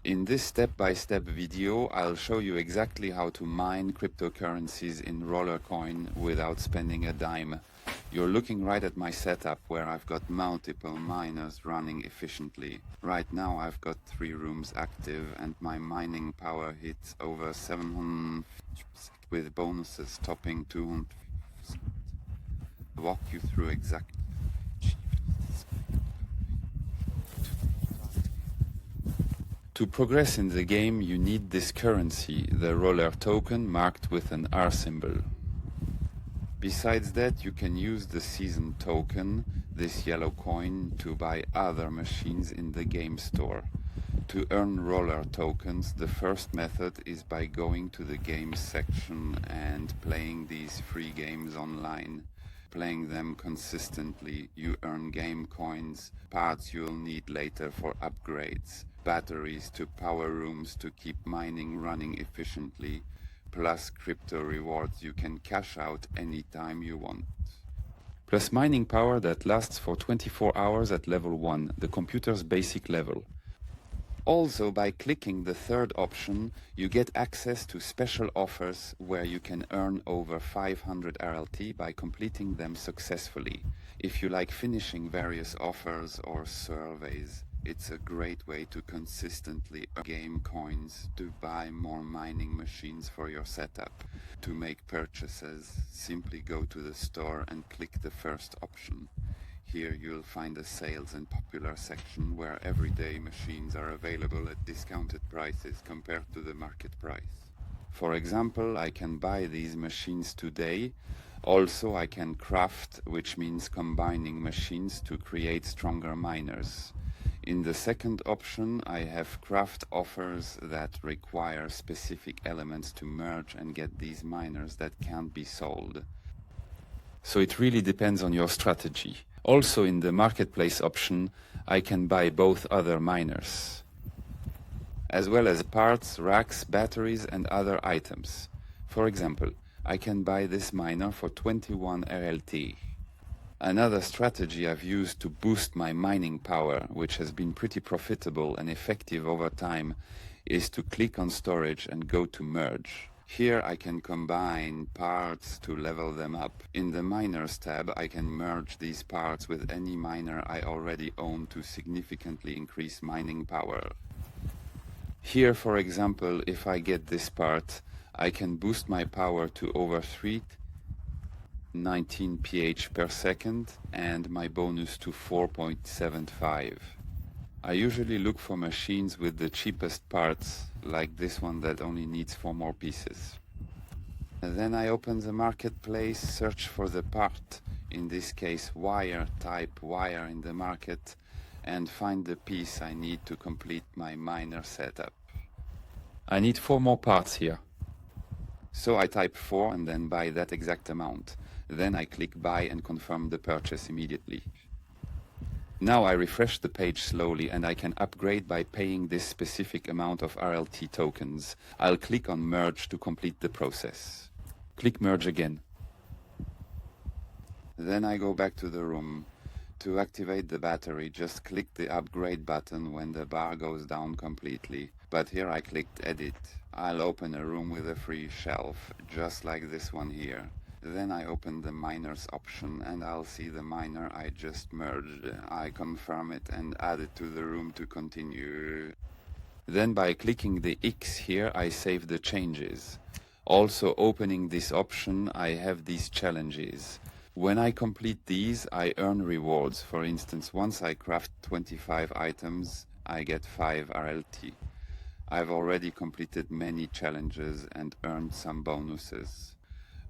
In this step-by-step video, I'll show you exactly how to mine cryptocurrencies in Rollercoin without spending a dime. You're looking right at my setup where I've got multiple miners running efficiently. Right now I've got 3 rooms active and my mining power hits over 700 with bonuses topping 200. Walk you through exactly. To progress in the game, you need this currency, the Roller token marked with an R symbol. Besides that, you can use the season token, this yellow coin, to buy other machines in the game store. To earn Roller tokens, the first method is by going to the games section and playing these free games online. Playing them consistently, you earn game coins, parts you'll need later for upgrades, batteries to power rooms to keep mining running efficiently, plus crypto rewards you can cash out anytime you want. Plus mining power that lasts for 24 hours at level 1, the computer's basic level. Also, by clicking the third option, you get access to special offers where you can earn over 500 RLT by completing them successfully. If you like finishing various offers or surveys, it's a great way to consistently earn game coins to buy more mining machines for your setup. To make purchases, simply go to the store and click the first option. Here you'll find a sales and popular section where everyday machines are available at discounted prices compared to the market price. For example, I can buy these machines today. Also, I can craft, which means combining machines to create stronger miners. In the second option, I have craft offers that require specific elements to merge and get these miners that can't be sold. So it really depends on your strategy. Also in the marketplace option, I can buy both other miners, as well as parts, racks, batteries and other items. For example, I can buy this miner for 21 RLT. Another strategy I've used to boost my mining power, which has been pretty profitable and effective over time, is to click on storage and go to merge. Here I can combine parts to level them up. In the miners tab, I can merge these parts with any miner I already own to significantly increase mining power. Here, for example, if I get this part, I can boost my power to over 319 pH per second and my bonus to 4.75. I usually look for machines with the cheapest parts, like this one that only needs 4 more pieces. And then I open the marketplace, search for the part, in this case wire, type wire in the market, and find the piece I need to complete my miner setup. I need 4 more parts here. So I type 4 and then buy that exact amount. Then I click buy and confirm the purchase immediately. Now I refresh the page slowly and I can upgrade by paying this specific amount of RLT tokens. I'll click on merge to complete the process. Click merge again. Then I go back to the room. To activate the battery, just click the upgrade button when the bar goes down completely. But here I clicked edit. I'll open a room with a free shelf, just like this one here. Then I open the miners option and I'll see the miner I just merged. I confirm it and add it to the room to continue. Then by clicking the X here, I save the changes. Also opening this option, I have these challenges. When I complete these, I earn rewards. For instance, once I craft 25 items, I get 5 RLT. I've already completed many challenges and earned some bonuses.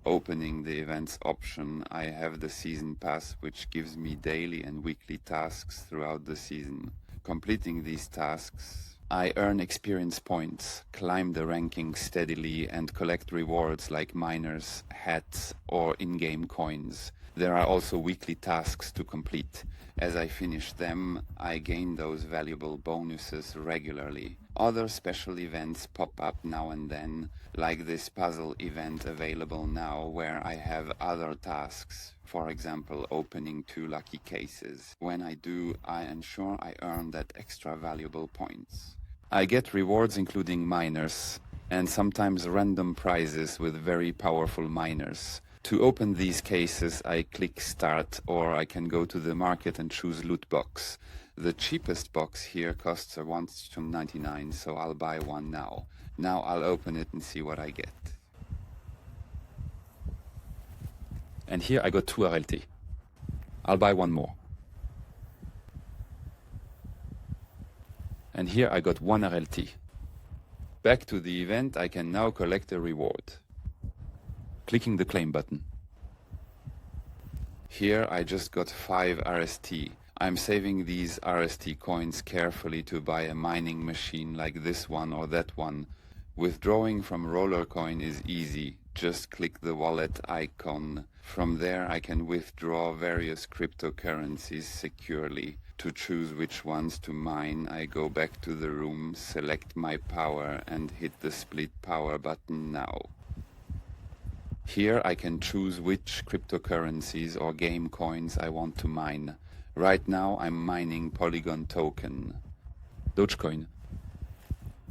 Opening the events option, I have the season pass, which gives me daily and weekly tasks throughout the season. Completing these tasks, I earn experience points, climb the ranking steadily and collect rewards like miners, hats or in-game coins. There are also weekly tasks to complete. As I finish them, I gain those valuable bonuses regularly. Other special events pop up now and then, like this puzzle event available now where I have other tasks, for example opening 2 lucky cases. When I do, I ensure I earn that extra valuable points. I get rewards including miners, and sometimes random prizes with very powerful miners. To open these cases, I click Start, or I can go to the market and choose Loot Box. The cheapest box here costs $1.99, so I'll buy one now. Now I'll open it and see what I get. And here I got 2 RLT. I'll buy one more. And here I got 1 RLT. Back to the event, I can now collect a reward. Clicking the claim button. Here I just got 5 RST. I'm saving these RST coins carefully to buy a mining machine like this one or that one. Withdrawing from Rollercoin is easy. Just click the wallet icon. From there I can withdraw various cryptocurrencies securely. To choose which ones to mine, I go back to the room, select my power and hit the split power button now. Here I can choose which cryptocurrencies or game coins I want to mine. Right now I'm mining Polygon Token, Dogecoin,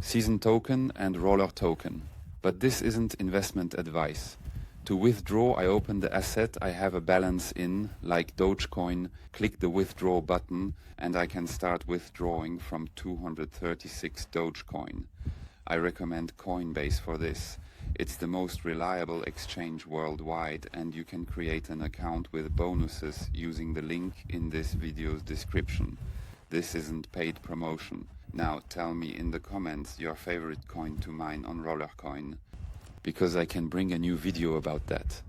Season Token and Roller Token. But this isn't investment advice. To withdraw, I open the asset I have a balance in, like Dogecoin, click the withdraw button, and I can start withdrawing from 236 Dogecoin. I recommend Coinbase for this. It's the most reliable exchange worldwide, and you can create an account with bonuses using the link in this video's description. This isn't paid promotion. Now tell me in the comments your favorite coin to mine on Rollercoin, because I can bring a new video about that.